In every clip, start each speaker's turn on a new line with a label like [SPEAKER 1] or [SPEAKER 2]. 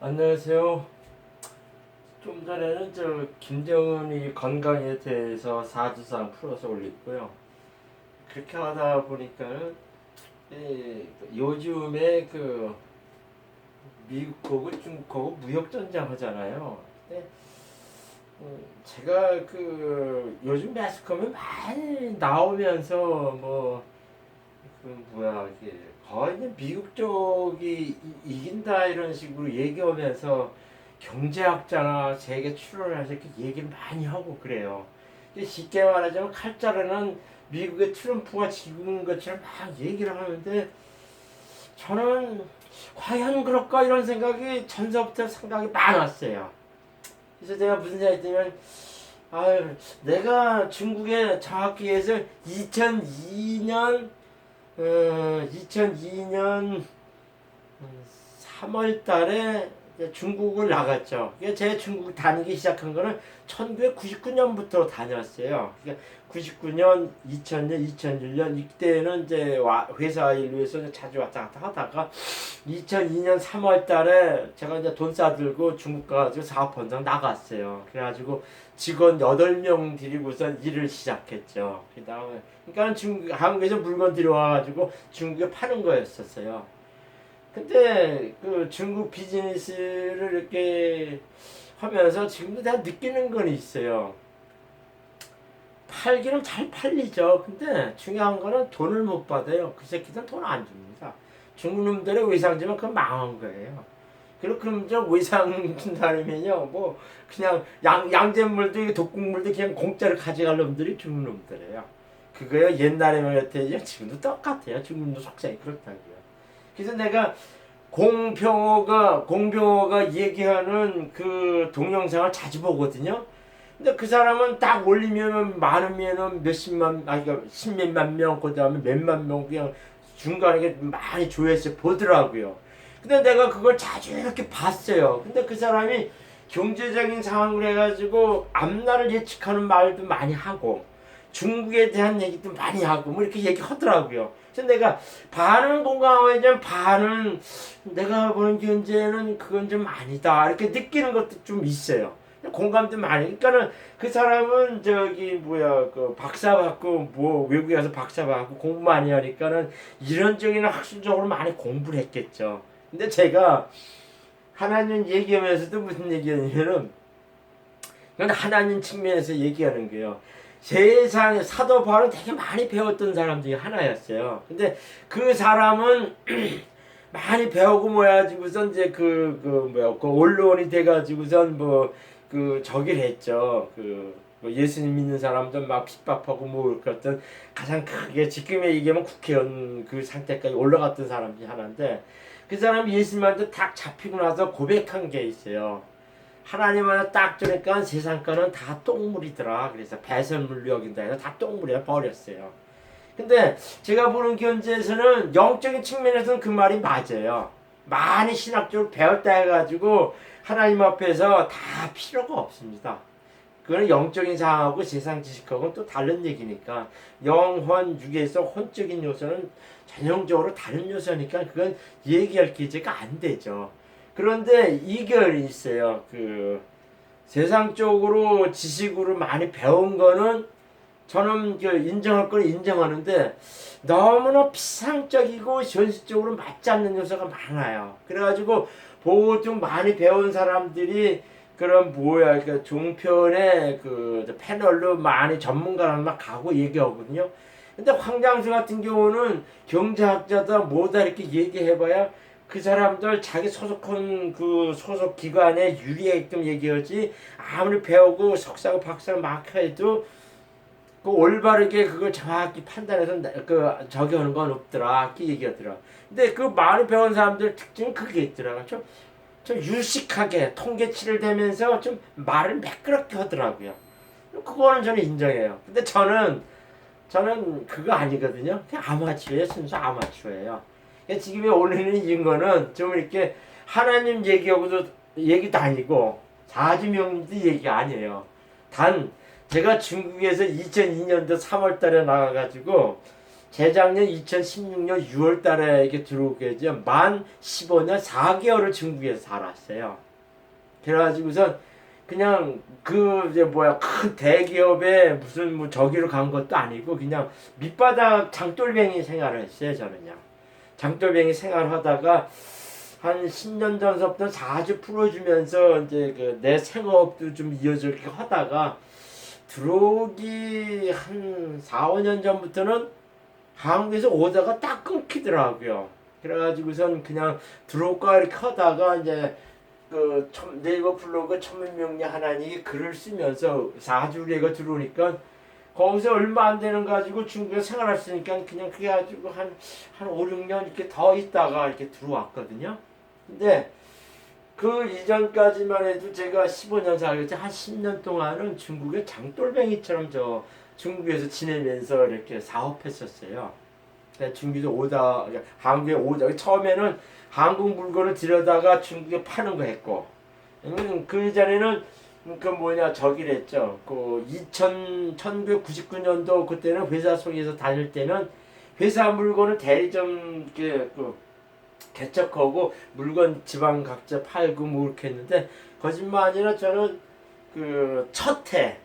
[SPEAKER 1] 안녕하세요. 좀 전에는 김정은이 건강에 대해서 사주상 풀어서 올렸고요. 그렇게 하다 보니까는 요즘에 미국하고 중국하고 무역 전쟁 하잖아요. 근데 제가 요즘 매스컴에 많이 나오면서 이게 거의 이제 미국 쪽이 이긴다 이런 식으로 얘기하면서 경제학자나 세계 출연해서 이렇게 얘기를 많이 하고 그래요. 쉽게 말하자면 칼자루는 미국의 트럼프가 지금 것처럼 막 얘기를 하는데 저는 과연 그럴까 이런 생각이 전서부터 생각이 많았어요. 그래서 제가 무슨 생각이 들면 내가 중국에 정확히 해서 2002년 2002년 3월 달에 중국을 나갔죠. 제 중국 다니기 시작한 거는 1999년부터 다녔어요. 그러니까 99년, 2000년, 2001년 이때는 이제 회사 일로 해서 자주 왔다 갔다 하다가 2002년 3월 달에 제가 이제 돈 싸들고 중국 가가지고 사업 본장 나갔어요. 그래가지고 직원 8명 데리고선 일을 시작했죠. 그 다음에 그러니까 한국에서 물건 들여와가지고 중국에 파는 거였었어요. 근데 중국 비즈니스를 이렇게 하면서 지금도 내가 느끼는 건 있어요. 팔기는 잘 팔리죠. 근데 중요한 거는 돈을 못 받아요. 그 새끼들은 돈 안 줍니다. 중국 놈들의 외상지만 그건 망한 거예요. 그리고 그럼 외상 준다면요, 그냥 양잿물도 독국물도 그냥 공짜로 가져갈 놈들이 중국 놈들이에요. 그거요 옛날에만 그랬대요. 지금도 똑같아요. 중국 놈도 속성이 그렇다고요. 그래서 내가 공병호가 얘기하는 그 동영상을 자주 보거든요. 근데 그 사람은 딱 올리면은 많으면은 그러니까 십몇만 명, 그 다음에 몇만 명 그냥 중간에 많이 조회해서 보더라고요. 근데 내가 그걸 자주 이렇게 봤어요. 근데 그 사람이 경제적인 상황을 해가지고 앞날을 예측하는 말도 많이 하고 중국에 대한 얘기도 많이 하고 이렇게 얘기하더라고요. 그래서 내가 반은 공감하지만 반은 내가 보는 경제는 그건 좀 아니다 이렇게 느끼는 것도 좀 있어요. 공감도 많이. 그러니까는 그 사람은 박사 받고 외국에 가서 박사 받고 공부 많이 하니까는 이런적이나 학술적으로 많이 공부를 했겠죠. 근데 제가 하나님 얘기하면서도 무슨 얘기냐면은 이건 하나님 측면에서 얘기하는 거예요. 세상에 사도 바울은 되게 많이 배웠던 사람 중에 하나였어요. 근데 그 사람은 많이 배우고 모여가지고선 이제 언론이 돼가지고선 저기를 했죠. 예수님 믿는 사람들 막 핍박하고 그랬던 가장 크게 지금에 얘기하면 국회의원 그 상태까지 올라갔던 사람 중에 하나인데 그 사람이 예수님한테 딱 잡히고 나서 고백한 게 있어요. 하나님 하나 딱 주니까 세상 거는 다 똥물이더라. 그래서 배설물로 여긴다 해서 다 똥물에 버렸어요. 근데 제가 보는 견지에서는 영적인 측면에서는 그 말이 맞아요. 많이 신학적으로 배웠다 해가지고 하나님 앞에서 다 필요가 없습니다. 그거는 영적인 상하고 세상 지식하고는 또 다른 얘기니까 영혼, 육에서 혼적인 요소는 전형적으로 다른 요소니까 그건 얘기할 기제가 안 되죠. 그런데 이결이 있어요. 세상적으로 지식으로 많이 배운 거는 저는 인정할 걸 인정하는데 너무나 피상적이고 현실적으로 맞지 않는 요소가 많아요. 그래가지고 보통 많이 배운 사람들이 그런 종편에 패널로 많이 전문가랑 막 가고 얘기하거든요. 근데 황장수 같은 경우는 경제학자다 뭐다 이렇게 얘기해봐야 그 사람들 자기 소속한 그 소속 기관에 유리하게끔 얘기하지 아무리 배우고 석사고 박사를 막 해도 올바르게 그걸 정확히 판단해서 저기 하는 건 없더라 이렇게 얘기하더라. 근데 그 많이 배운 사람들 특징은 그게 있더라. 좀 유식하게 통계치를 대면서 좀 말을 매끄럽게 하더라고요. 그거는 저는 인정해요. 근데 저는 그거 아니거든요. 그냥 아마추어예요. 순수 아마추어예요. 그러니까 지금의 올리는 인거는 좀 이렇게 하나님 얘기도 아니고 자주명도 얘기가 아니에요. 단 제가 중국에서 2002년도 3월 달에 나가가지고 재작년 2016년 6월 달에 이렇게 들어오게 되죠. 만 15년 4개월을 중국에서 살았어요. 그래가지고선 그냥 그 이제 뭐야 큰 대기업에 무슨 뭐 저기로 간 것도 아니고 그냥 밑바닥 장돌뱅이 생활을 했어요. 저는요. 장돌뱅이 생활하다가 한 10년 전서부터 자주 풀어주면서 이제 그 내 생업도 좀 이어져 이렇게 하다가 들어오기 한 4, 5년 전부터는 한국에서 오다가 딱 끊기더라고요. 그래가지고선 그냥 들어올까 이렇게 하다가 이제 그 네이버 블로그 천문명리 하나님이 글을 쓰면서 4주리가 들어오니까 거기서 얼마 안 되는 가지고 중국에 생활했으니까 그냥 그래 가지고 한 5, 6년 이렇게 더 있다가 이렇게 들어왔거든요. 근데 그 이전까지만 해도 제가 15년 살겠지 한 10년 동안은 중국의 장돌뱅이처럼 저 중국에서 지내면서 이렇게 사업했었어요. 중국에서 오다 한국에 오다 처음에는 한국 물건을 들여다가 중국에 파는 거 했고 그 전에는 그 뭐냐 저기랬죠. 그 1999년도 그때는 회사 속에서 다닐 때는 회사 물건을 대리점 이렇게 개척하고 물건 지방 각자 팔고 뭐 이렇게 했는데 거짓말 아니라 저는 그 첫해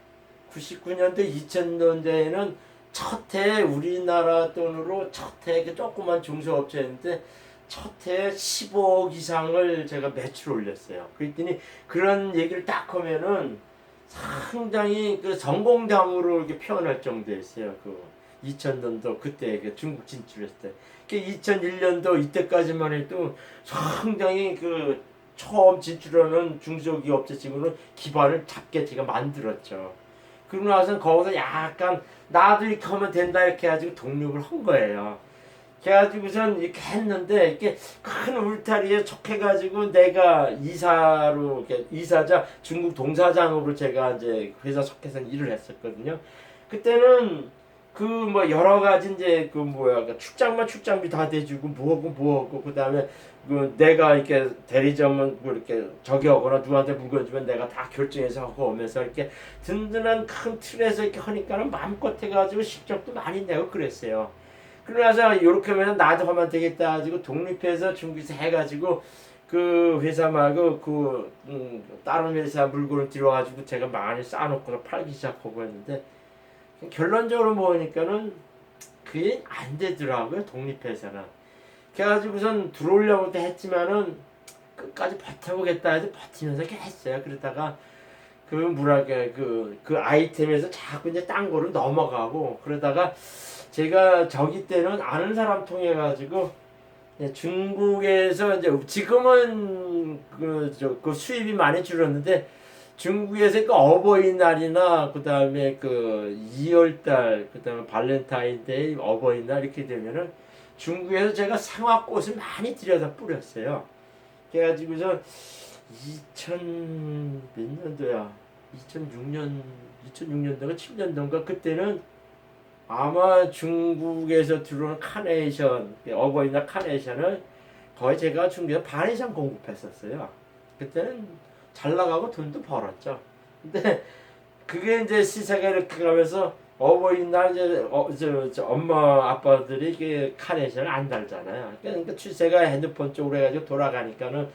[SPEAKER 1] 99년도 2000년대에는 첫해 우리나라 돈으로 첫해 조그만 중소업체였는데 첫해 15억 이상을 제가 매출 올렸어요. 그랬더니 그런 얘기를 딱 하면은 상당히 그 성공담으로 이렇게 표현할 정도였어요. 그 2000년도 그때 그 중국 진출했을 때. 2001년도 이때까지만 해도 상당히 그 처음 진출하는 중소기업체 친구는 기반을 잡게 제가 만들었죠. 그러고 나서 거기서 약간 나도 이렇게 하면 된다 이렇게 해가지고 독립을 한 거예요. 그래가지고선 이렇게 했는데 이렇게 큰 울타리에 촉해가지고 내가 이사로 이렇게 이사자 중국 동사장으로 제가 이제 회사 속해서 일을 했었거든요. 그때는 그 뭐 여러 가지 이제 그 뭐야 그 출장비 다 대주고 뭐하고 그 다음에 그 내가 이렇게 대리점은 뭐 이렇게 저기 하거나 누구한테 물건 주면 내가 다 결정해서 하고 오면서 이렇게 든든한 큰 틀에서 이렇게 하니까는 마음껏 해가지고 실적도 많이 내고 그랬어요. 그러나서 이렇게 하면 나도 하면 되겠다 가지고 독립해서 중국에서 해가지고 그 회사 말고 다른 회사 물건을 들여가지고 제가 많이 쌓아놓고 팔기 시작하고 했는데 결론적으로 보니까는 그게 안 되더라고요. 독립해서는. 그래가지고선 들어오려고 했지만은 끝까지 버텨보겠다 해서 버티면서 이렇게 했어요. 그러다가 그 뭐랄까 그 아이템에서 자꾸 이제 딴 거로 넘어가고 그러다가 제가 저기 때는 아는 사람 통해 가지고 중국에서 이제 지금은 그 수입이 많이 줄었는데 중국에서 그 어버이날이나 그 다음에 그 2월달 그 다음에 발렌타인데이 어버이날 이렇게 되면은 중국에서 제가 생화꽃을 많이 들여다 뿌렸어요. 그래가지고서 2000 몇 년도야? 2006년도가 7년도인가 그때는 아마 중국에서 들어오는 카네이션 어버이날 카네이션을 거의 제가 중국에서 반 이상 공급했었어요. 그때는 잘 나가고 돈도 벌었죠. 근데 그게 이제 시세가 이렇게 가면서 어버이날 이제 엄마 아빠들이 이게 카네이션을 안 달잖아요. 그러니까 추세가 핸드폰 쪽으로 해가지고 돌아가니까는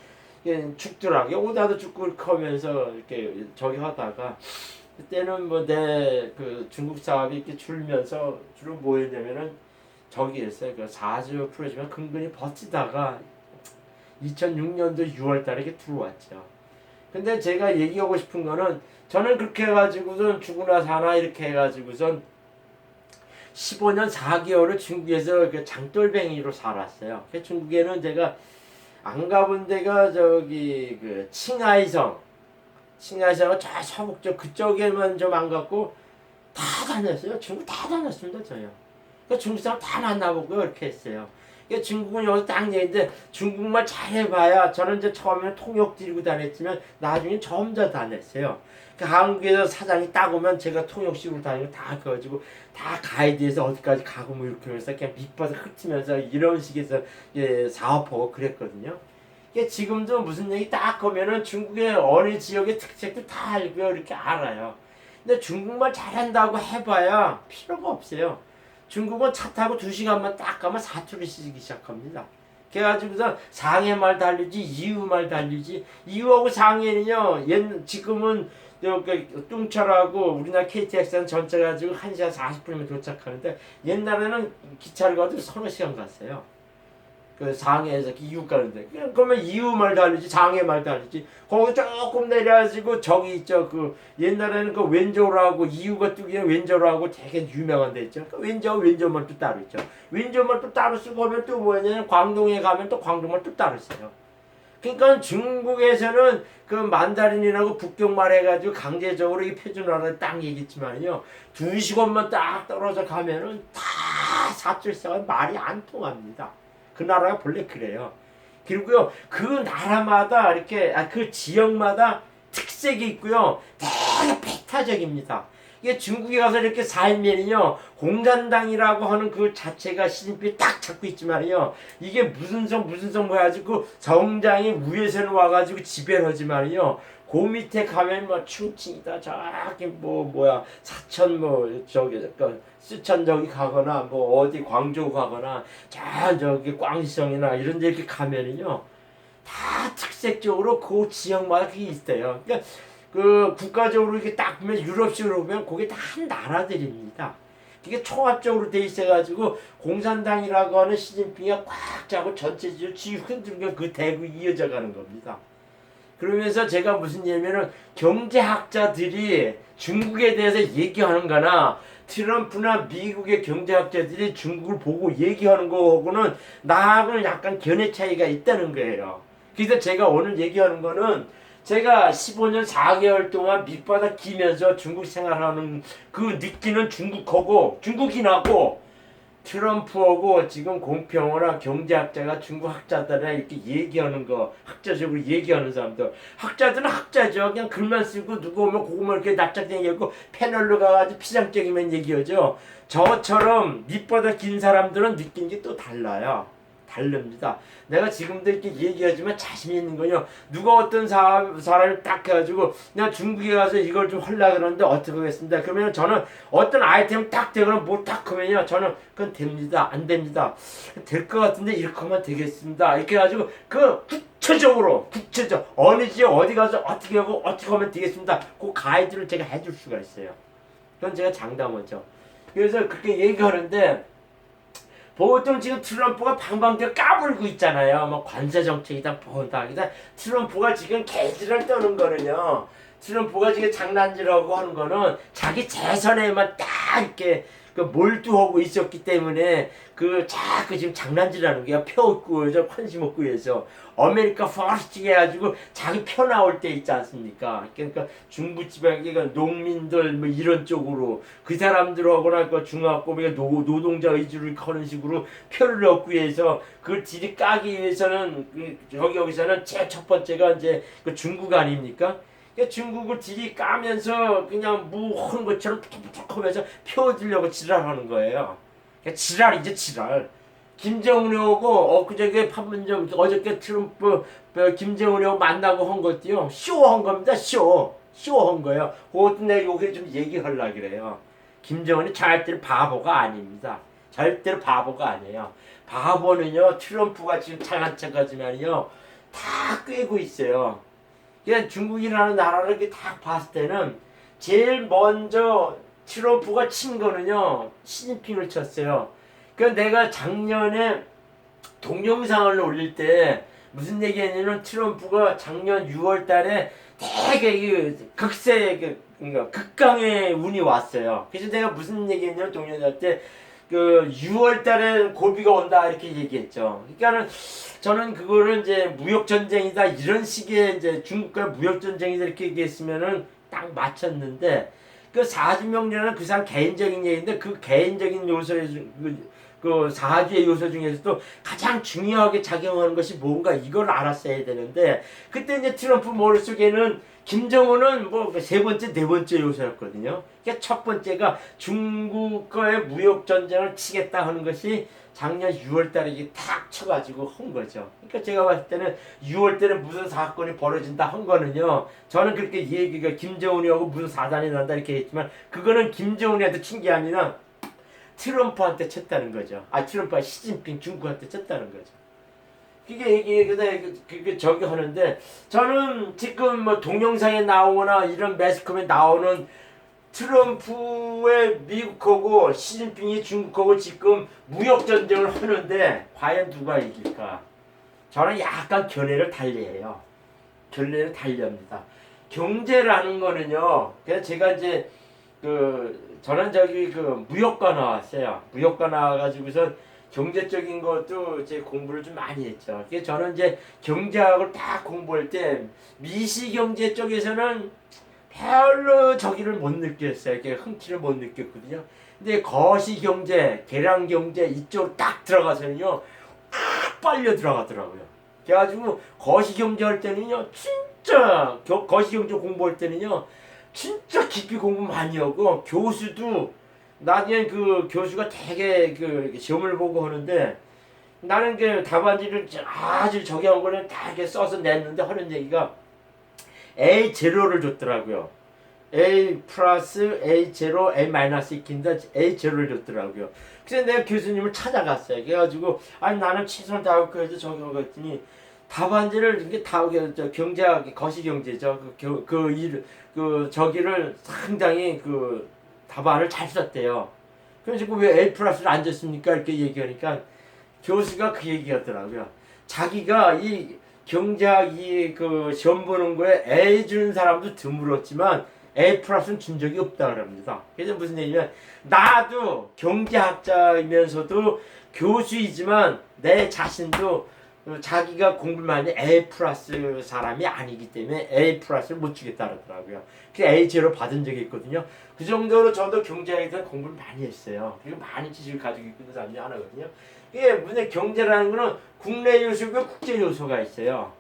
[SPEAKER 1] 이게 죽더라고요. 오다도 죽고 이렇게 하면서 이렇게 저기 하다가 그때는 뭐 내 그 중국 사업이 이렇게 줄면서 주로 뭐 했냐면은 저기 했어요. 그 4주 풀어주면 근근히 버티다가 2006년도 6월 달에 이렇게 들어왔죠. 근데 제가 얘기하고 싶은 거는 저는 그렇게 해가지고선 죽으나 사나 이렇게 해가지고선 15년 4개월을 중국에서 그 장돌뱅이로 살았어요. 중국에는 제가 안 가본 데가 저기 그 칭하이성은 저 서북쪽 그쪽에만 좀 안 갔고 다 다녔어요. 중국 다 다녔습니다. 저요. 그 중국 사람 다 만나보고 이렇게 했어요. 중국은 여기서 딱 얘기인데 중국말 잘해봐야 저는 이제 처음에는 통역 들고 다녔지만 나중에 점자 다녔어요. 그 한국에서 사장이 딱 오면 제가 통역식으로 다니고 다 그어가지고 다 가이드해서 어디까지 가고 뭐 이렇게 하면서 그냥 밑바닥 흩으면서 이런 식에서 사업하고 그랬거든요. 지금도 무슨 얘기 딱 하면은 중국의 어느 지역의 특색도 다 알고요. 이렇게 알아요. 근데 중국말 잘한다고 해봐야 필요가 없어요. 중국은 차 타고 2시간만 딱 가면 사투리 쓰기 시작합니다. 그래가지고서 상해 말 달리지 이유 말 달리지. 이유하고 상해는요 지금은 뚱철하고 우리나라 KTX는 전체 가지고 1시간 40분이면 도착하는데 옛날에는 기차를 가지고 서너 시간 갔어요. 그 상해에서 이웃 가는데 그러면 이웃 말 달리지 상해 말 달리지. 거기 조금 내려가지고 저기 있죠. 그 옛날에는 그 왼조라고 이웃가 뚜기에 왼조라고 되게 유명한 데 있죠. 그 왼조만 또 따로 있죠. 왼조만 또 따로 쓰고 하면 또 뭐냐면 광동에 가면 또 광동만 또 따로 써요. 그러니까 중국에서는 그 만다린이라고 북경말 해가지고 강제적으로 이 표준어를 딱 얘기했지만요 2시간만 딱 떨어져 가면은 다 사투리가 말이 안 통합니다. 그 나라가 본래 그래요. 그리고요 그 나라마다 이렇게 그 지역마다 특색이 있고요 되게 배타적입니다. 이게 중국에 가서 이렇게 살면요 공산당이라고 하는 그 자체가 시진핑이 딱 잡고 있지만요 이게 무슨 성 해가지고 성장이 위에서는 와가지고 지배를 하지만요 그 밑에 가면 뭐 충칭이다 저기 사천 쓰천 저기 가거나 뭐 어디 광저우 가거나 저기 광시성이나 이런 데 이렇게 가면은요 다 특색적으로 그 지역마다 그게 있어요. 그러니까 그 국가적으로 이렇게 딱 보면 유럽식으로 보면 그게 다 한 나라들입니다. 이게 총합적으로 돼 있어가지고 공산당이라고 하는 시진핑이 꽉 잡고 전체적으로 지휘 흔들면 그 대구 이어져 가는 겁니다. 그러면서 제가 무슨 얘기냐면은 경제학자들이 중국에 대해서 얘기하는 거나 트럼프나 미국의 경제학자들이 중국을 보고 얘기하는 거하고는 나하고는 약간 견해 차이가 있다는 거예요. 그래서 제가 오늘 얘기하는 거는 제가 15년 4개월 동안 밑바닥 기면서 중국 생활하는 그 느끼는 중국인하고 트럼프하고 지금 공평하나 경제학자가 중국 학자들이랑 이렇게 얘기하는 거 학자적으로 얘기하는 사람들 학자들은 학자죠. 그냥 글만 쓰고 누구 오면 그거만 이렇게 납작 얘기하고 패널로 가가지고 피상적이면 얘기하죠. 저처럼 밑바닥 긴 사람들은 느낀 게 또 달라요. 다릅니다. 내가 지금도 이렇게 얘기하지만 자신 있는 거요. 누가 어떤 사람을 딱 해가지고 내가 중국에 가서 이걸 좀 하려고 그러는데 어떻게 하겠습니다. 그러면 저는 어떤 아이템 딱 되거나 뭐 딱 하면요. 저는 그건 됩니다. 안 됩니다. 될 것 같은데 이렇게 하면 되겠습니다. 이렇게 해가지고 그 구체적 어느 지역 어디 가서 어떻게 하고 어떻게 하면 되겠습니다. 그 가이드를 제가 해줄 수가 있어요. 그건 제가 장담하죠. 그래서 그렇게 얘기하는데 보통 지금 트럼프가 방방대고 까불고 있잖아요. 뭐 관세 정책이다 뭐다. 그래서 트럼프가 지금 개지를 떠는 거는요. 트럼프가 지금 장난질하고 하는 거는 자기 재선에만 딱 이렇게 그 몰두하고 있었기 때문에 자꾸 지금 장난질하는 게야. 표 얻고 해서 관심 얻고 해서 아메리카 퍼스트 해가지고 자기 표 나올 때 있지 않습니까? 그러니까 중부지방의 농민들 뭐 이런 쪽으로 그 사람들하고나 그 중화고비가 노동자 위주로 하는 식으로 표를 얻고 해서 그걸 들이 까기 위해서는 여기서는 제일 첫 번째가 이제 그 중국 아닙니까? 중국을 들이 까면서 그냥 무한 것처럼 툭툭툭 하면서 표 얻으려고 지랄하는 거예요. 지랄이죠 지랄. 김정은하고 엊그저께 판문점 어저께 트럼프 김정은하고 만나고 한 것도요 쇼한 겁니다. 쇼한 거예요. 그것도 내가 여기 좀 얘기하려고 그래요. 김정은이 절대로 바보가 아닙니다. 절대로 바보가 아니에요. 바보는요 트럼프가 지금 잘난 척하지만요 다 꿰고 있어요. 그냥 중국이라는 나라를 이렇게 딱 봤을 때는 제일 먼저 트럼프가 친 거는요 시진핑을 쳤어요. 그러니까 내가 작년에 동영상을 올릴 때 무슨 얘기했냐면 트럼프가 작년 6월 달에 되게 극강의 운이 왔어요. 그래서 내가 무슨 얘기했냐면 동영상 때 6월 달에 고비가 온다 이렇게 얘기했죠. 그러니까는 저는 그거를 이제 무역 전쟁이다 이런 식의 이제 중국과 무역 전쟁이다 이렇게 얘기했으면은 딱 맞췄는데 그 40명이라는 그 사람 개인적인 얘기인데 그 개인적인 요소에 그 사주의 요소 중에서도 가장 중요하게 작용하는 것이 뭔가 이걸 알았어야 되는데 그때 이제 트럼프 머릿속에는 김정은은 뭐 세 번째, 네 번째 요소였거든요. 그러니까 첫 번째가 중국과의 무역 전쟁을 치겠다 하는 것이 작년 6월 달에 이게 탁 쳐가지고 한 거죠. 그러니까 제가 봤을 때는 6월 달에 무슨 사건이 벌어진다 한 거는요. 저는 그렇게 얘기가 김정은이하고 무슨 사단이 난다 이렇게 했지만 그거는 김정은이한테 친 게 아니라 트럼프한테 쳤다는 거죠. 트럼프가 시진핑 중국한테 쳤다는 거죠. 그게 저기 하는데, 저는 지금 뭐 동영상에 나오거나 이런 매스컴에 나오는 트럼프의 미국하고 시진핑이 중국하고 지금 무역 전쟁을 하는데 과연 누가 이길까? 저는 약간 견해를 달리해요. 견해를 달리합니다. 경제라는 거는요. 그래서 제가 이제 저는 저기 무역과 나왔어요. 무역과 나와가지고서 경제적인 것도 이제 공부를 좀 많이 했죠. 그래서 저는 이제 경제학을 딱 공부할 때 미시 경제 쪽에서는 별로 저기를 못 느꼈어요. 이렇게 흥취를 못 느꼈거든요. 근데 거시 경제, 계량 경제 이쪽으로 딱 들어가서는요, 빨려 들어가더라고요. 그래가지고 거시 경제 할 때는요, 진짜 거시 경제 공부할 때는요, 진짜 깊이 공부 많이 하고 교수도 나중에 교수가 되게 시험을 보고 하는데 나는 답안지를 아주 저기 한 거는 다 이렇게 써서 냈는데 하는 얘기가 A 제로를 줬더라고요. A 플러스 A 제로 A 마이너스 익힌다 A 제로를 줬더라고요. 그래서 내가 교수님을 찾아갔어요. 그래가지고 나는 최선을 다하고 그래서 저기 하겠더니 답안지를 이게 다 경제학 거시경제죠. 저기를 상당히 답안을 잘 썼대요. 그래서 왜 A 플러스를 안 줬습니까? 이렇게 얘기하니까 교수가 그 얘기하더라고요. 자기가 이 경제학 시험 보는 거에 A 주는 사람도 드물었지만 A 플러스는 준 적이 없다 그럽니다. 그래서 무슨 얘기냐면 나도 경제학자이면서도 교수이지만 내 자신도 자기가 공부를 많이 A 플러스 사람이 아니기 때문에 A 플러스를 못 주겠다 그러더라고요. 그래서 A 제로 받은 적이 있거든요. 그 정도로 저도 경제학에 대한 공부를 많이 했어요. 그리고 많은 지식을 가지고 있는 사람 중에 하나거든요. 이게 무슨 경제라는 거는 국내 요소고 국제 요소가 있어요.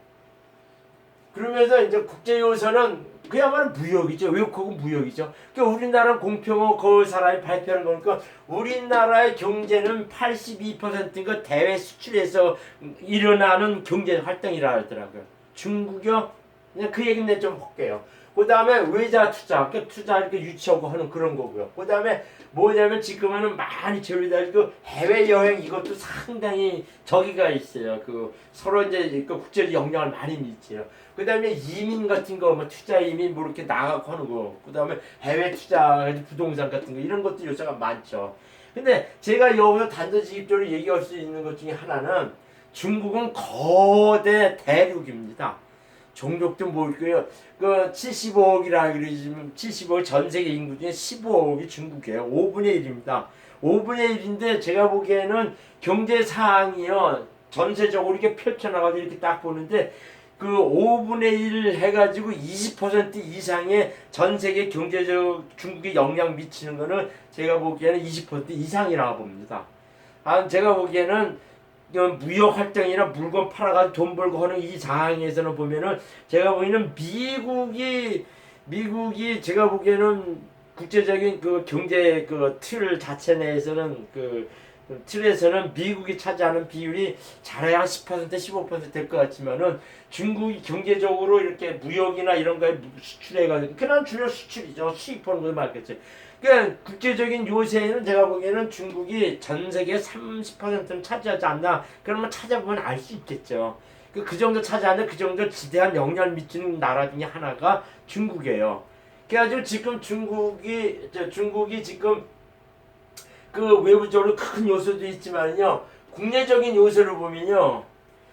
[SPEAKER 1] 그러면서 이제 국제 요소는 그야말로 무역이죠. 외국하고 무역이죠. 그러니까 우리나라 공평하고 그 사람이 발표하는 거니까 우리나라의 경제는 82%가 대외 수출에서 일어나는 경제 활동이라 하더라고요. 중국이요? 그냥 그 얘기는 내가 좀 할게요. 그 다음에 외자 투자, 그러니까 투자 이렇게 유치하고 하는 그런 거고요. 그 다음에 뭐냐면 지금은 많이 재료달고 해외 여행 이것도 상당히 저기가 있어요. 서로 이제 국제적 영향을 많이 미쳐요. 그 다음에 이민 같은 거, 뭐 투자 이민 뭐 이렇게 나가고 하는 거. 그 다음에 해외 투자, 부동산 같은 거 이런 것도 요소가 많죠. 근데 제가 여기서 단도직입적으로 얘기할 수 있는 것 중에 하나는 중국은 거대 대륙입니다. 종족도 모를게요. 75억이라 그러지만 75억 전 세계 인구 중에 15억이 중국이에요. 5분의 1입니다. 5분의 1인데 제가 보기에는 경제 사항이요. 전세적으로 이렇게 펼쳐나가서 이렇게 딱 보는데 5분의 1 해가지고 20% 이상의 전 세계 경제적 중국에 영향 미치는 거는 제가 보기에는 20% 이상이라고 봅니다. 제가 보기에는 무역 활동이나 물건 팔아가지고 돈 벌고 하는 이 상황에서는 보면은 제가 보기에는 미국이 제가 보기에는 국제적인 경제 틀 자체 내에서는 틀에서는 미국이 차지하는 비율이 잘해야 10% 15% 될 것 같지만은 중국이 경제적으로 이렇게 무역이나 이런 거에 수출해가지고 그냥 주요 수출이죠. 수입하는 거 맞겠죠. 그러니까 국제적인 요새에는 제가 보기에는 중국이 전 세계 30%는 차지하지 않나. 그러면 찾아보면 알 수 있겠죠. 그 정도 차지하는데 그 정도 지대한 영향을 미치는 나라 중에 하나가 중국이에요. 그래가지고 지금 중국이 지금 외부적으로 큰 요소도 있지만요. 국내적인 요소를 보면요.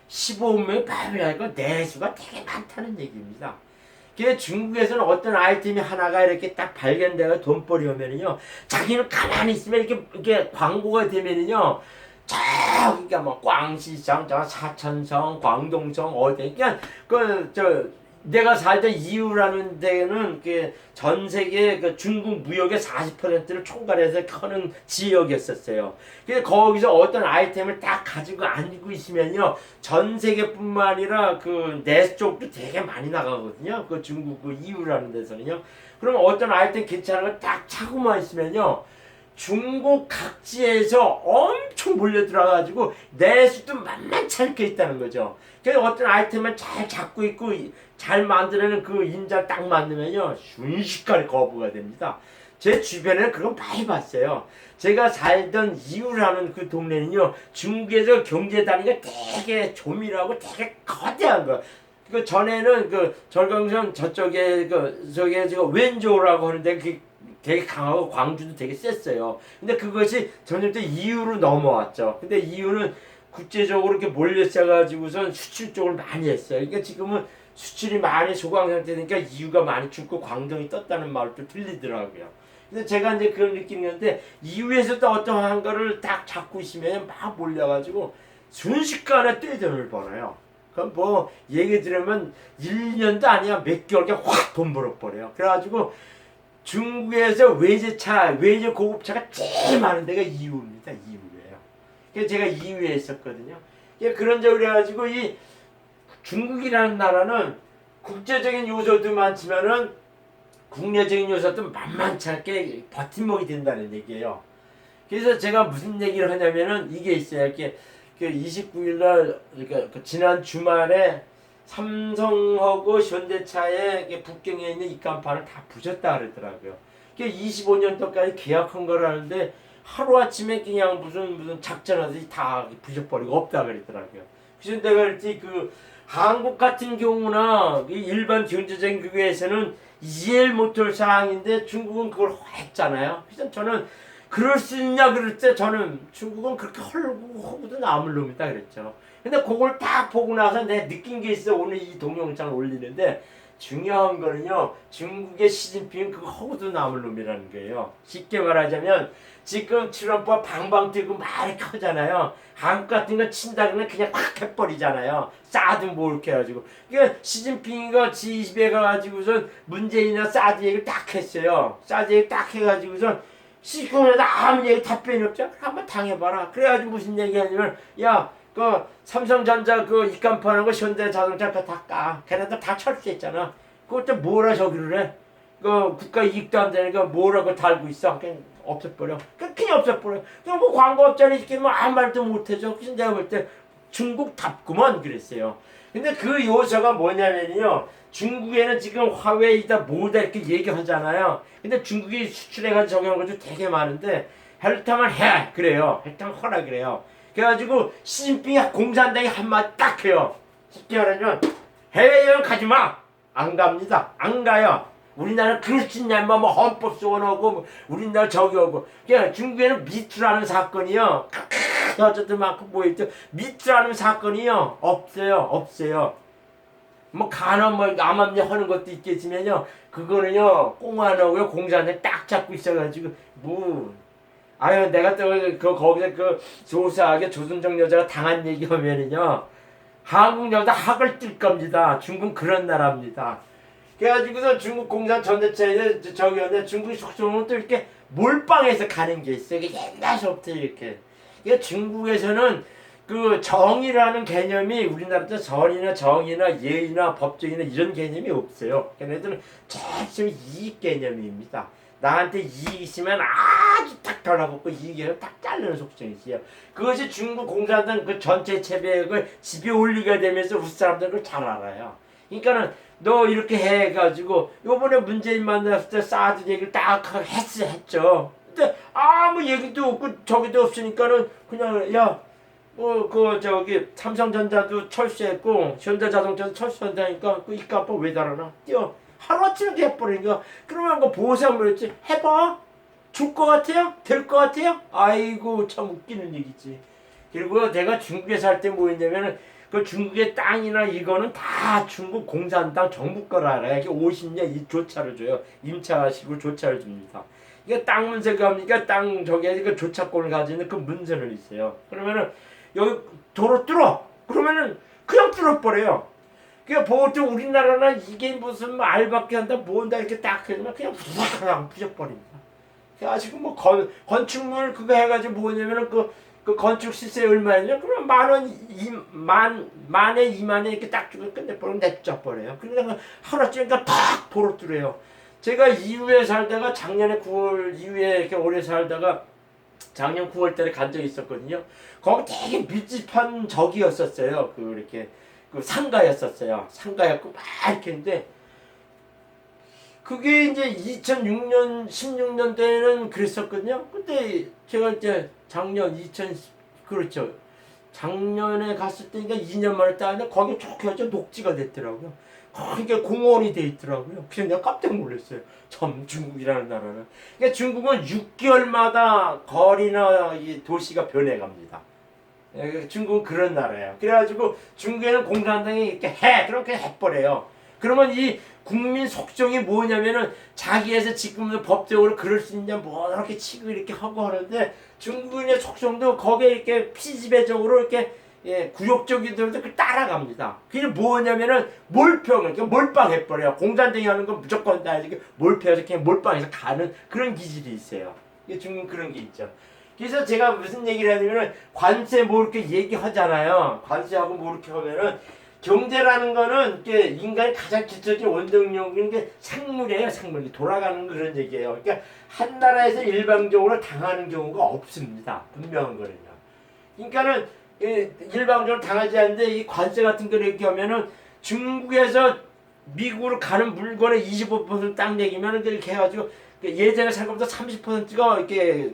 [SPEAKER 1] 15명이 발표하니까 내수가 되게 많다는 얘기입니다. 그래서 중국에서는 어떤 아이템이 하나가 이렇게 딱 발견되어 돈벌이 오면은요, 자기는 가만히 있으면 이렇게 광고가 되면은요, 그러니까 뭐 광시성, 사천성, 광동성 어디, 그러니까 내가 살던 이유라는 데는 전 세계 중국 무역의 40%를 총괄해서 하는 지역이었었어요. 그래서 거기서 어떤 아이템을 딱 가지고 앉고 있으면요, 전 세계뿐만 아니라 내수 쪽도 되게 많이 나가거든요. 중국 이유라는 데서는요. 그럼 어떤 아이템 괜찮은 걸 딱 차고만 있으면요, 중국 각지에서 엄청 몰려들어가지고 내수도 만만치 않게 있다는 거죠. 그래서 어떤 아이템을 잘 잡고 있고 잘 만드는 인자 딱 만들면요, 순식간에 거부가 됩니다. 제 주변에는 그런 거 많이 봤어요. 제가 살던 이유라는 그 동네는요, 중국에서 경제 단위가 되게 조밀하고 되게 거대한 거. 그 전에는 그 절강선 저쪽에 저게 웬조라고 하는데 그 되게 강하고 광주도 되게 셌어요. 근데 그것이 전염때 이유로 넘어왔죠. 근데 이유는 국제적으로 이렇게 몰려있어가지고선 수출 쪽을 많이 했어요. 그러니까 지금은 수출이 많이 소강 상태니까 이유가 많이 죽고 광동이 떴다는 말도 들리더라고요. 근데 제가 이제 그걸 느끼는데 이유에서도 어떠한 거를 딱 잡고 있으면 막 몰려가지고 순식간에 떼돈을 벌어요. 그럼 뭐 얘기 들으면 1년도 아니야 몇 개월 그냥 확 돈 벌어버려요. 그래가지고 중국에서 외제차, 외제 고급차가 제일 많은 데가 이유입니다. 이유예요. 그래서 제가 이유에 있었거든요. 그런 적을 해가지고 이 중국이라는 나라는 국제적인 요소도 많지만은 국내적인 요소도 만만치 않게 버팀목이 된다는 얘기예요. 그래서 제가 무슨 얘기를 하냐면은 이게 있어요. 이렇게 29일 날 그러니까 지난 주말에 삼성하고 현대차의 북경에 있는 입간판을 다 부셨다 그러더라고요. 25년도까지 계약한 거라는데 하루아침에 그냥 무슨 작전하듯이 다 부셔버리고 없다 그러더라고요. 그래서 내가 그랬지 한국 같은 경우나 일반 경제적인 그거에서는 이해를 못할 사항인데 중국은 그걸 했잖아요. 그래서 저는 그럴 수 있냐 그럴 때 저는 중국은 그렇게 허구도 남을 놈이다 그랬죠. 근데 그걸 딱 보고 나서 내가 느낀 게 있어. 오늘 이 동영상을 올리는데 중요한 거는요, 중국의 시진핑은 그거 허구도 남을 놈이라는 거예요. 쉽게 말하자면 지금 트럼프가 방방 뛰고 말이 크잖아요. 한국 같은 거 친다 그러면 그냥 확 해버리잖아요. 사드 뭐 이렇게 해가지고. 그러니까 시진핑이가 G20에 가가지고선 문재인이나 사드 얘기를 딱 했어요. 사드 얘기 딱 해가지고선 시끄러워서 아무 얘기 답변이 없죠. 한번 당해봐라. 그래가지고 무슨 얘기 하냐면 야 삼성전자 입간판하고 현대자동차 다 까. 걔네들 다 철수했잖아. 그것도 뭐라 저기를 해. 국가 이익도 안 되니까 뭐라고 달고 있어. 그냥 없애버려. 그냥 없애버려. 그냥 뭐 광고업자를 시키면 아무 말도 못해줘. 그래서 내가 볼 때 중국답구먼 그랬어요. 근데 그 요소가 뭐냐면요. 중국에는 지금 화웨이다 뭐다 이렇게 얘기하잖아요. 근데 중국이 수출해가지고 적용한 것도 되게 많은데 헬타만 해. 그래요. 헬타만 허라 그래요. 그래가지고 시진핑이 공산당이 한마디 딱 해요. 쉽게 말하면 해외여행 가지마. 안 갑니다. 안 가요. 우리나라 그럴 수 있냐 뭐 헌법 소원하고 뭐 우리나라 저기 하고. 그러니까 중국에는 미투라는 사건이요. 어쨌든 많고 뭐 있죠. 미투라는 사건이요. 없어요. 뭐 간혹 뭐 암암리 하는 것도 있겠지만요. 그거는요 꽁 안 하고요 공산당 딱 잡고 있어가지고 뭐. 아유 내가 또 거기서 조사하게 조선족 여자가 당한 얘기 하면은요 한국 여자 학을 뜰 겁니다. 중국은 그런 나라입니다. 그래가지고서 중국 공산 전대체에 저기였는데 중국이 속성은 또 이렇게 몰빵해서 가는 게 있어요. 이게 옛날서부터 이렇게. 그러니까 중국에서는 정의라는 개념이 우리나라도 선이나 정의나 예의나 법적이나 이런 개념이 없어요. 걔네들은 제일 이익 개념입니다. 나한테 이익 있으면 아주 딱 달라붙고 이익을 딱 자르는 속성이 있어요. 그것이 중국 공산당 전체 체백을 집에 올리게 되면서 우리 사람들은 그걸 잘 알아요. 그러니까는 너 이렇게 해가지고 요번에 문재인 만났을 때 사드 얘기를 딱 했죠. 근데 아무 얘기도 없고 저기도 없으니까는 그냥 삼성전자도 철수했고 현대자동차도 철수한다니까 이 값을 왜 달아나? 뛰어. 하루아침에 돼버리니까 그러면 보상을 했지. 해봐. 줄 것 같아요? 될 것 같아요? 아이고 참 웃기는 얘기지. 그리고 내가 중국에 살 때 뭐였냐면은 중국의 땅이나 이거는 다 중국 공산당 정부 거라 알아요. 50년 이 조차를 줘요. 임차하시고 조차를 줍니다. 이게 땅 문제가 합니까? 땅 저기 조차권을 가지는 그 문제는 있어요. 그러면은 여기 도로 뚫어. 그러면은 그냥 뚫어버려요. 그러니까 보통 우리나라는 이게 무슨 알밖에 한다 뭔다 이렇게 딱 해주면 그냥 부탁하고 부셔버립니다. 그래가지고 뭐 건축물 그거 해가지고 뭐냐면은 그 건축 시세 얼마냐? 그러면 만에 2만에 이렇게 딱 주고 끝내버리면 내쫓아버려요. 그러다가 하루아침에 탁 도로 뚫어요. 제가 이후에 살다가 작년에 9월 이후에 이렇게 오래 살다가 작년 9월 달에 간 적이 있었거든요. 거기 되게 밀집한 적이었었어요. 상가였었어요. 상가였고 막 이렇게 했는데 그게 이제 2006년, 16년 때는 그랬었거든요. 근데 제가 이제 작년 그렇죠. 작년에 갔을 때, 그러니까 2년 만에 따는데 거기 쭉 해서 녹지가 됐더라고요. 거기가 공원이 돼 있더라고요. 그래서 내가 깜짝 놀랐어요. 참 중국이라는 나라는. 그러니까 중국은 6개월마다 거리나 이 도시가 변해갑니다. 중국은 그런 나라예요. 그래가지고 중국에는 공산당이 이렇게 그렇게 해버려요. 그러면 이 국민 속성이 뭐냐면은 자기에서 지금 법적으로 그럴 수 있냐 뭐 이렇게 치고 이렇게 하고 하는데 중국인의 속성도 거기에 이렇게 피지배적으로 이렇게 구역적이더라도 그 따라갑니다. 그게 뭐냐면은 몰평을 그러니까 몰빵해버려요. 공산당이 하는 건 무조건 다 이렇게 몰표해서 그냥 몰빵해서 가는 그런 기질이 있어요. 이게 중국 그런 게 있죠. 그래서 제가 무슨 얘기를 하냐면은 관세 뭐 이렇게 얘기하잖아요. 관세하고 뭐 이렇게 하면은 경제라는 거는 이게 인간이 가장 기초적인 원동력인 게 생물이에요. 생물이 돌아가는 그런 얘기예요. 그러니까 한 나라에서 일방적으로 당하는 경우가 없습니다. 분명한 거는요. 그러니까는 일방적으로 당하지 않는데 이 관세 같은 거 이렇게 하면은 중국에서 미국으로 가는 물건의 25%딱 내기면은 이렇게 해가지고 예전에 살 것보다 30%가 이렇게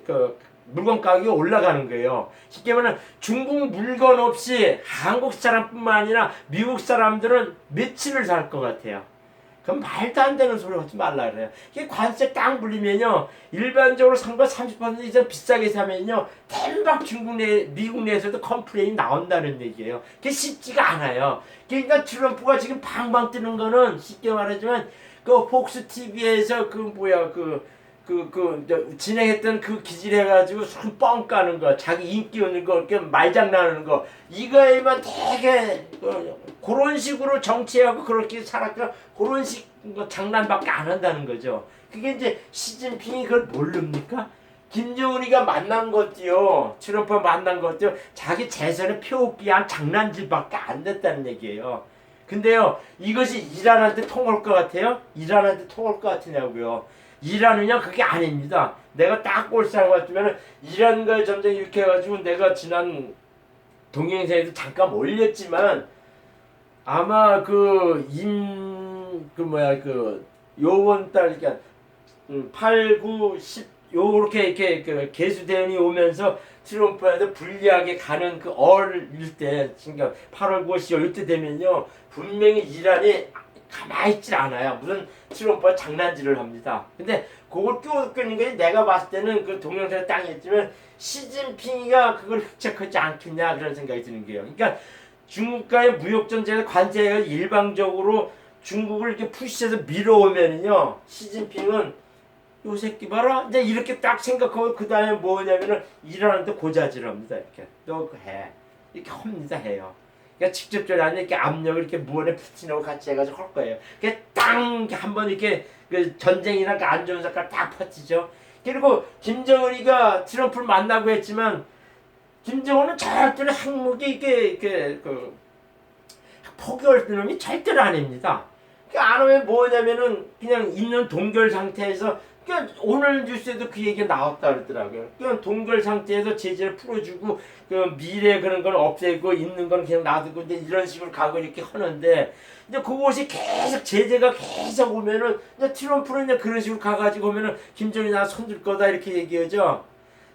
[SPEAKER 1] 물건 가격이 올라가는 거예요. 쉽게 말하면 중국 물건 없이 한국 사람뿐만 아니라 미국 사람들은 며칠을 살 것 같아요. 그럼 말도 안 되는 소리 하지 말라 그래요. 이게 관세 딱 물리면요, 일반적으로 상가 30% 이상 비싸게 사면요, 대박 미국 내에서도 컴플레인이 나온다는 얘기예요. 그게 쉽지가 않아요. 그러니까 트럼프가 지금 방방 뜨는 거는 쉽게 말하자면 그 폭스 TV에서 진행했던 그 기질 해가지고 손 뻥 까는 거, 자기 인기 없는 거, 이렇게 말장난하는 거, 이거에만 되게 그런 식으로 정치하고 그렇게 살았고 그런 식 장난밖에 안 한다는 거죠. 그게 이제 시진핑이 그걸 모릅니까? 김정은이가 만난 것도요, 트럼프 만난 것도 자기 재선의 표비한 장난질밖에 안 됐다는 얘기예요. 근데요, 이것이 이란한테 통할 것 같아요? 이란한테 통할 것 같으냐고요. 이란은요 그게 아닙니다. 내가 딱 꼴싸움 같으면 이란과의 전쟁 이렇게 해가지고 내가 지난 동영상에도 잠깐 올렸지만 아마 요번 달 그러니까 8, 9, 10 요렇게 이렇게 개수대원이 오면서 트럼프한테 불리하게 가는 그 어릴 때, 그러니까 8월 9월 10월 이때 되면요 분명히 이란이 가만히 있질 않아요. 무슨 트럼프가 장난질을 합니다. 근데 그걸 끼워놓는 게 내가 봤을 때는 그 동영상에 딱 했지만 시진핑이가 그걸 흡착하지 않겠냐 그런 생각이 드는 거예요. 그러니까 중국과의 무역전쟁에서 관세가 일방적으로 중국을 이렇게 푸시해서 밀어오면은요, 시진핑은 요 새끼 봐라 이제 이렇게 딱 생각하고 그 다음에 뭐냐면은 이란한테 고자질을 합니다. 이렇게 너 그거 해 이렇게 합니다 해요. 그러니까 직접적으로 아니라 이렇게 압력을 이렇게 무언에 푸틴하고 같이 해가지고 할 거예요. 그게 땅 한번 이렇게 그 전쟁이나 그 안 좋은 색깔 딱 퍼지죠. 그리고 김정은이가 트럼프를 만나고 했지만 김정은은 절대로 핵무기 이렇게 포기할 놈이 절대로 아닙니다. 그러니까 안 하면 뭐냐면은 그냥 있는 동결 상태에서 그러니까 오늘 뉴스에도 그 얘기가 나왔다 그러더라고요. 그냥 동결 상태에서 제재를 풀어주고 그 미래 그런 걸 없애고 있는 건 그냥 놔두고 이제 이런 식으로 가고 이렇게 하는데 이제 그것이 계속 제재가 계속 오면은 이제 트럼프는 이제 그런 식으로 가가지고 오면은 김정일이 나 손들 거다 이렇게 얘기하죠.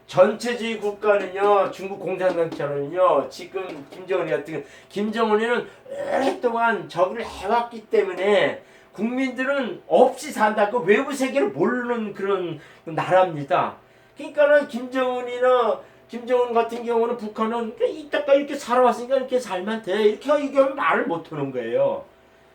[SPEAKER 1] 전체주의 국가는요, 중국 공산당처럼요, 지금 김정은이 같은 김정은이는 오랫동안 저기를 해왔기 때문에 국민들은 없이 산다고 외부 세계를 모르는 그런 나라입니다. 그러니까는 김정은 같은 경우는 북한은 이때까지 이렇게 살아왔으니까 이렇게 살면 돼. 이렇게 얘기하면 말을 못 하는 거예요.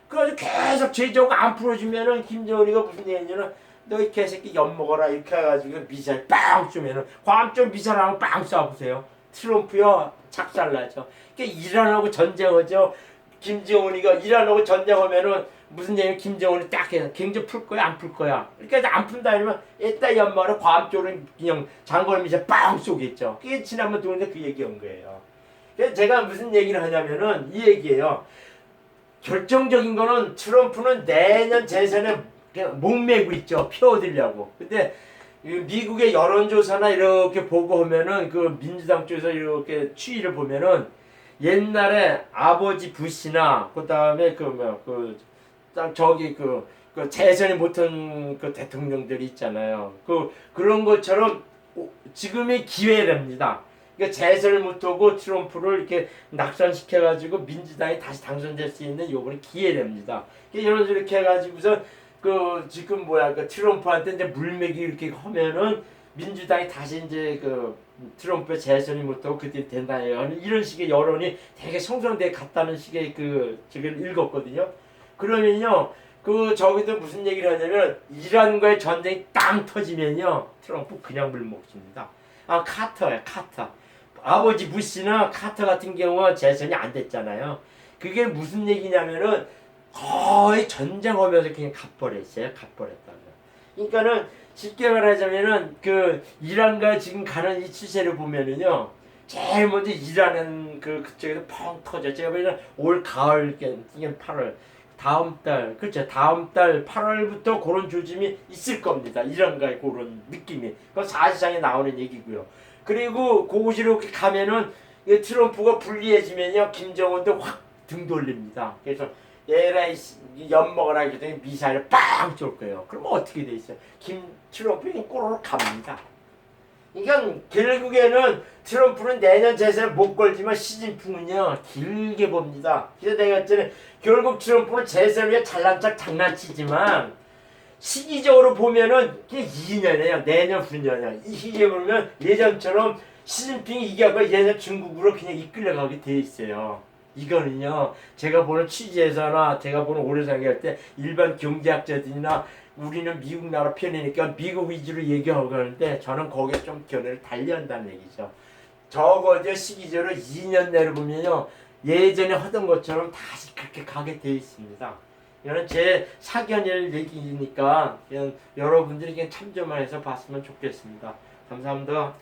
[SPEAKER 1] 그래가지고 계속 제재가 안 풀어주면은 김정은이가 무슨 얘기냐면 너 이 개새끼 엿먹어라 이렇게 해가지고 미사일 빵 쏘면은 과학적 미사일하고 빵 쏴보세요. 트럼프요 작살나죠. 그러니까 이란하고 전쟁하죠. 김정은이가 이란하고 전쟁하면은 무슨 얘기 김정은이 딱 해서 경제 풀 거야 안 풀 거야. 그러니까 안 푼다 이러면 이따 연말에 과학적으로 그냥 장거리 미사일 빵 쏘겠죠. 그게 지난번 동네 그 얘기한 거예요. 그래서 제가 무슨 얘기를 하냐면은 이 얘기예요. 결정적인 거는 트럼프는 내년 재선에 목매고 있죠. 표 얻으려고. 근데 미국의 여론조사나 이렇게 보고 하면은 그 민주당 쪽에서 이렇게 추이를 보면은 옛날에 아버지 부시나 그 다음에 저기 그 재선이 못한 그 대통령들이 있잖아요. 그런 것처럼 지금이 기회랍니다. 그러니까 재선을 못하고 트럼프를 이렇게 낙선시켜가지고 민주당이 다시 당선될 수 있는 요번에 기회랍니다. 이런 이렇게 해가지고서 그 지금 그 트럼프한테 이제 물매기 이렇게 하면은 민주당이 다시 이제 그 트럼프 재선이 못하고 그때 된다 이런 식의 여론이 되게 성장돼 갔다는 식의 그 지금 읽었거든요. 그러면요. 저기도 무슨 얘기를 하냐면 이란과의 전쟁이 땅 터지면요 트럼프 그냥 물 먹습니다. 카터야 카터. 아버지 부시나 카터 같은 경우 재선이 안 됐잖아요. 그게 무슨 얘기냐면은 거의 전쟁하면서 그냥 갚버렸어요. 갚버렸다고. 그러니까는 쉽게 말하자면은 그 이란과 지금 가는 이 추세를 보면은요. 제일 먼저 이란은 그쪽에서 펑 터져. 제가 보기에는 올 가을 이게 8월 다음 달 그렇죠. 다음 달 8월부터 그런 조짐이 있을 겁니다. 이란과의 그런 느낌이. 그 사실상에 나오는 얘기고요. 그리고 그곳으로 가면은 트럼프가 불리해지면요 김정은도 확 등 돌립니다. 그래서 얘라 엿먹으라 그랬더니 미사일을 빵 쏠 거예요. 그러면 어떻게 돼 있어요? 트럼프가 꼬르륵 갑니다. 그러니까 결국에는 트럼프는 내년 재선을 못 걸지만 시진핑은요 길게 봅니다. 그래서 내가 했더니 결국 트럼프는 재선을 위해 잘난 척 장난치지만 시기적으로 보면은 그게 2년이에요. 내년 후년이야. 이 시기에 보면 예전처럼 시진핑이 이겨가 얘는 중국으로 그냥 이끌려가게 돼 있어요. 이거는요 제가 보는 취재에서나 제가 보는 오래 생각할 때 일반 경제학자들이나 우리는 미국 나라 편이니까 미국 위주로 얘기하고 하는데 저는 거기에 좀 견해를 달리한다는 얘기죠. 적어도 시기적으로 2년 내로 보면요 예전에 하던 것처럼 다시 그렇게 가게 돼 있습니다. 이건 제 사견일 얘기니까 그냥 여러분들이 그냥 참조만 해서 봤으면 좋겠습니다. 감사합니다.